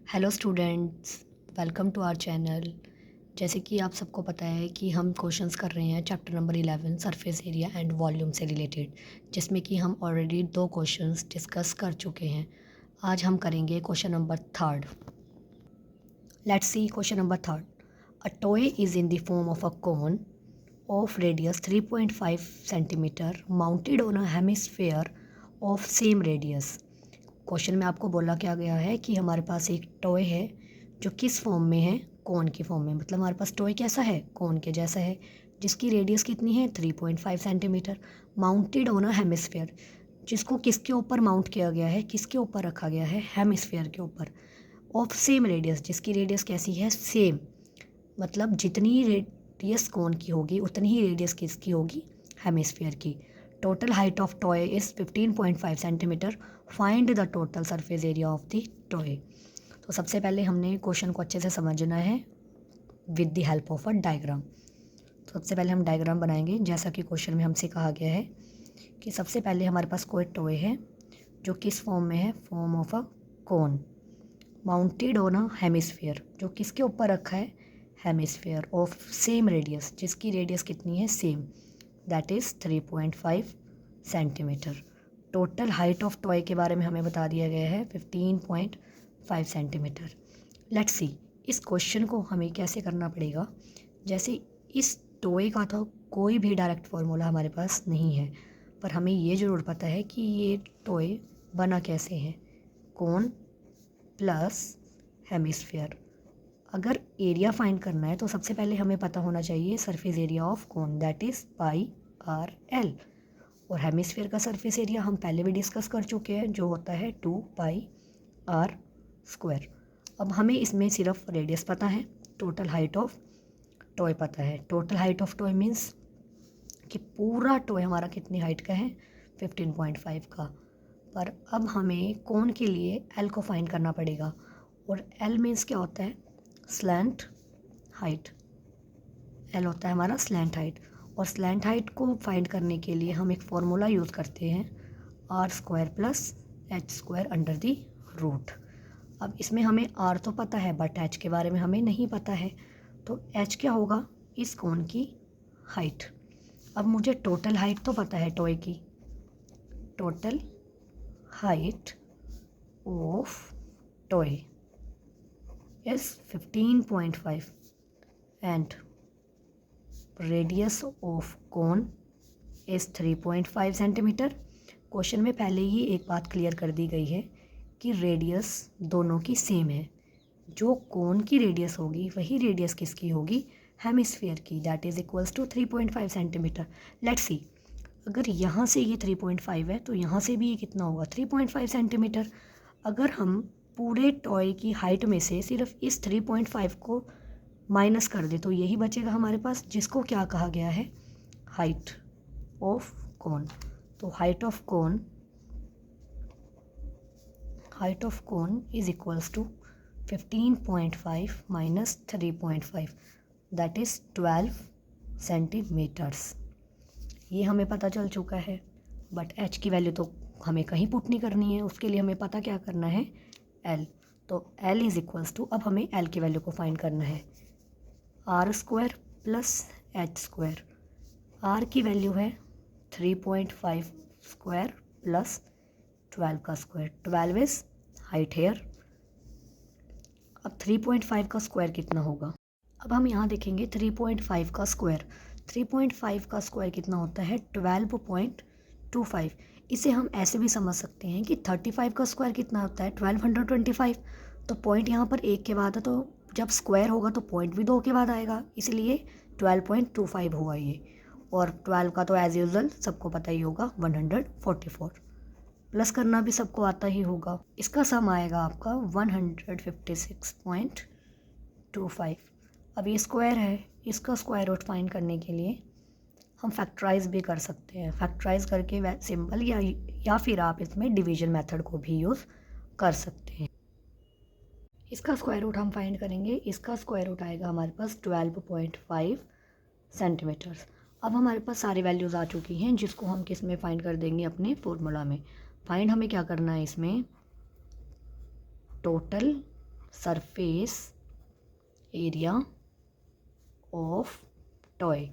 Hello students, welcome to our channel. जैसे कि आप सबको पता है कि हम क्वेश्चंस कर रहे हैं chapter number 11 surface area and volume से रिलेटेड, जिसमें कि हम ऑलरेडी 2 क्वेश्चंस डिस्कस कर चुके हैं। आज हम करेंगे question number 3। Let's see question number 3। A toy is in the form of a cone of radius 3.5 centimetre mounted on a hemisphere of same radius. Question में आपको बोला क्या गया है कि हमारे पास एक टॉय है जो किस फॉर्म में है, कोन की फॉर्म में। मतलब हमारे पास टॉय कैसा है, कोन के जैसा है, जिसकी रेडियस कितनी है 3.5 centimetre, mounted on a hemisphere, जिसको किसके ऊपर माउंट किया गया है, किसके ऊपर रखा गया है, हेमिस्फेयर के ऊपर, ऑफ सेम रेडियस, जिसकी रेडियस कैसी है, सेम। मतलब जितनी रेडियस कोन की होगी उतनी ही रेडियस किसकी होगी, हेमिस्फेयर की। Total height of toy is 15.5 centimetre. Find the total surface area of the toy. तो सबसे पहले हमने क्वेश्चन को अच्छे से समझना है with the help of a diagram. तो सबसे पहले हम डायग्राम बनाएंगे, जैसा कि क्वेश्चन में हमसे कहा गया है कि सबसे पहले हमारे पास कोई टॉय है जो किस फॉर्म में है, form of a cone, mounted on a hemisphere, जो किसके ऊपर रखा है, हेमिस्फेयर ऑफ सेम रेडियस, जिसकी रेडियस कितनी है, same, that is 3.5 centimetre. Total height of toy के बारे में हमें बता दिया गया है 15.5 सेंटीमीटर। लेट्स सी, इस क्वेश्चन को हमें कैसे करना पड़ेगा। जैसे इस टॉय का तो कोई भी डायरेक्ट फार्मूला हमारे पास नहीं है, पर हमें ये ज़रूर पता है कि ये टॉय बना कैसे है, कोन प्लस हेमिस्फेयर। अगर एरिया फाइंड करना है तो सबसे पहले हमें पता होना चाहिए surface area of cone, that is pi R L. और हेमिस्फेयर का सरफेस एरिया हम पहले भी डिस्कस कर चुके हैं, जो होता है 2 पाई आर स्क्वायर। अब हमें इसमें सिर्फ रेडियस पता है, टोटल हाइट ऑफ टॉय पता है। Total height of toy means कि पूरा टॉय हमारा कितनी हाइट का है, 15.5 का। पर अब हमें कोन के लिए एल को फाइंड करना पड़ेगा, और एल मीन्स क्या होता है, स्लैंट हाइट। एल होता है हमारा स्लैंट हाइट, और स्लैंट हाइट को फाइंड करने के लिए हम एक फार्मूला यूज़ करते हैं, R square plus H square under the root. अब इसमें हमें आर तो पता है बट एच के बारे में हमें नहीं पता है, तो एच क्या होगा, इस कोन की हाइट। अब मुझे टोटल हाइट तो पता है टॉय की, total height of toy is 15.5 and radius of cone is 3.5 centimetre. Question में पहले ही एक बात क्लियर कर दी गई है कि रेडियस दोनों की सेम है। जो कोन की रेडियस होगी वही रेडियस किसकी होगी, हेमिस्फीयर की, that is equals to 3.5 centimetre. Let's see, अगर यहाँ से ये 3.5 है तो यहाँ से भी ये कितना होगा, 3.5 सेंटीमीटर। अगर हम पूरे टॉय की हाइट में से सिर्फ इस 3.5 को माइनस कर दे तो यही बचेगा हमारे पास, जिसको क्या कहा गया है, हाइट ऑफ कोन। तो height of cone is equals to 15.5 minus 3.5, that is 12 centimetres. ये हमें पता चल चुका है, बट एच की वैल्यू तो हमें कहीं पुट नहीं करनी है, उसके लिए हमें पता क्या करना है, एल। तो एल इज़ इक्वल्स टू, अब हमें एल की वैल्यू को फाइंड करना है, R square plus H square. R की वैल्यू है 3.5 स्क्वायर प्लस 12 का स्क्वायर, 12 इज़ हाइट हेयर। अब 3.5 का स्क्वायर कितना होगा, अब हम यहाँ देखेंगे 3.5 का स्क्वायर। 3.5 का स्क्वायर कितना होता है, 12.25। इसे हम ऐसे भी समझ सकते हैं कि 35 का स्क्वायर कितना होता है, 1225। तो पॉइंट यहाँ पर एक के बाद है, तो जब स्क्वायर होगा तो पॉइंट भी 2 के बाद आएगा, इसलिए 12.25 हुआ ये। और 12 का तो एज यूजल सबको पता ही होगा 144, प्लस करना भी सबको आता ही होगा। इसका सम आएगा आपका 156.25। अब ये स्क्वायर है, इसका स्क्वायर रूट फाइंड करने के लिए हम फैक्टराइज भी कर सकते हैं, फैक्टराइज करके सिंपल या फिर आप इसमें डिवीजन मेथड को भी यूज़ कर सकते हैं। इसका स्क्वायर रूट हम फाइंड करेंगे, इसका स्क्वायर रूट आएगा हमारे पास 12.5 सेंटीमीटर्स। अब हमारे पास सारी वैल्यूज़ आ चुकी हैं, जिसको हम किस में फाइंड कर देंगे, अपने फॉर्मूला में। फाइंड हमें क्या करना है इसमें, total surface area of toy.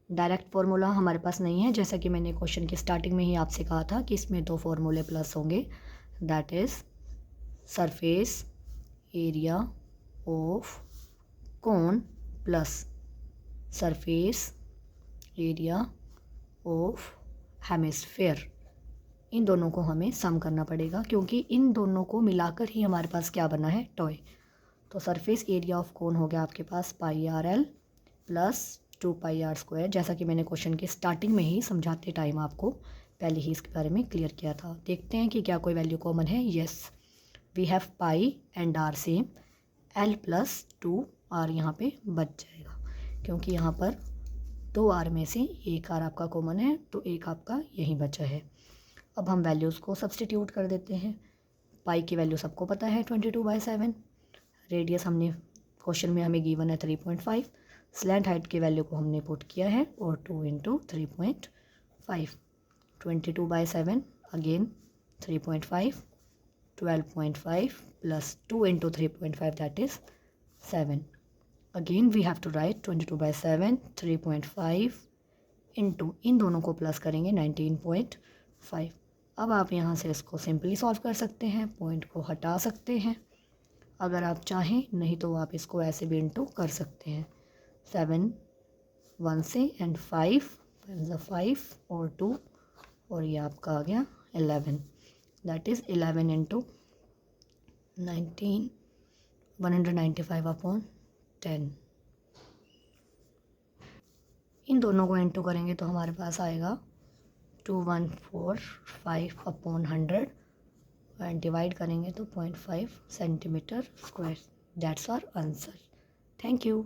Direct formula हमारे पास नहीं है, जैसा कि मैंने क्वेश्चन की स्टार्टिंग में ही आपसे कहा था कि इसमें दो फार्मूले प्लस होंगे, that is surface area of cone plus surface area of hemisphere. इन दोनों को हमें सम करना पड़ेगा क्योंकि इन दोनों को मिलाकर ही हमारे पास क्या बना है, टॉय। तो सरफेस एरिया ऑफ कोन हो गया आपके पास pi R L plus 2 pi R square, जैसा कि मैंने क्वेश्चन की स्टार्टिंग में ही समझाते टाइम आपको पहले ही इसके बारे में क्लियर किया था। देखते हैं कि क्या कोई वैल्यू कॉमन है। Yes, we have pi and R same, L plus 2 R यहाँ पे बच जाएगा क्योंकि यहाँ पर 2 आर में से एक आर आपका कॉमन है, तो एक आपका यहीं बचा है। अब हम वैल्यूज़ को सब्सटीट्यूट कर देते हैं। पाई की वैल्यू सबको पता है 22/7, रेडियस हमने क्वेश्चन में हमें गिवन है 3.5, स्लैंट हाइट की वैल्यू को हमने पुट किया है और 2 × 3.5, 22/7 again 3.5, 12.5 plus 2 × 3.5 that is 7। Again we have to write 22/7 3.5 into, इन दोनों को प्लस करेंगे 19.5। अब आप यहाँ से इसको सिंपली सॉल्व कर सकते हैं, पॉइंट को हटा सकते हैं अगर आप चाहें, नहीं तो आप इसको ऐसे भी इंटू कर सकते हैं। 7 1 से एंड 5 और 2 और ये आपका आ गया 11, दैट इज़ 11 × 19 195/10। इन दोनों को इंटू करेंगे तो हमारे पास आएगा 2145/100 एंड डिवाइड करेंगे तो 0.5 centimetre square. That's our answer. Thank you.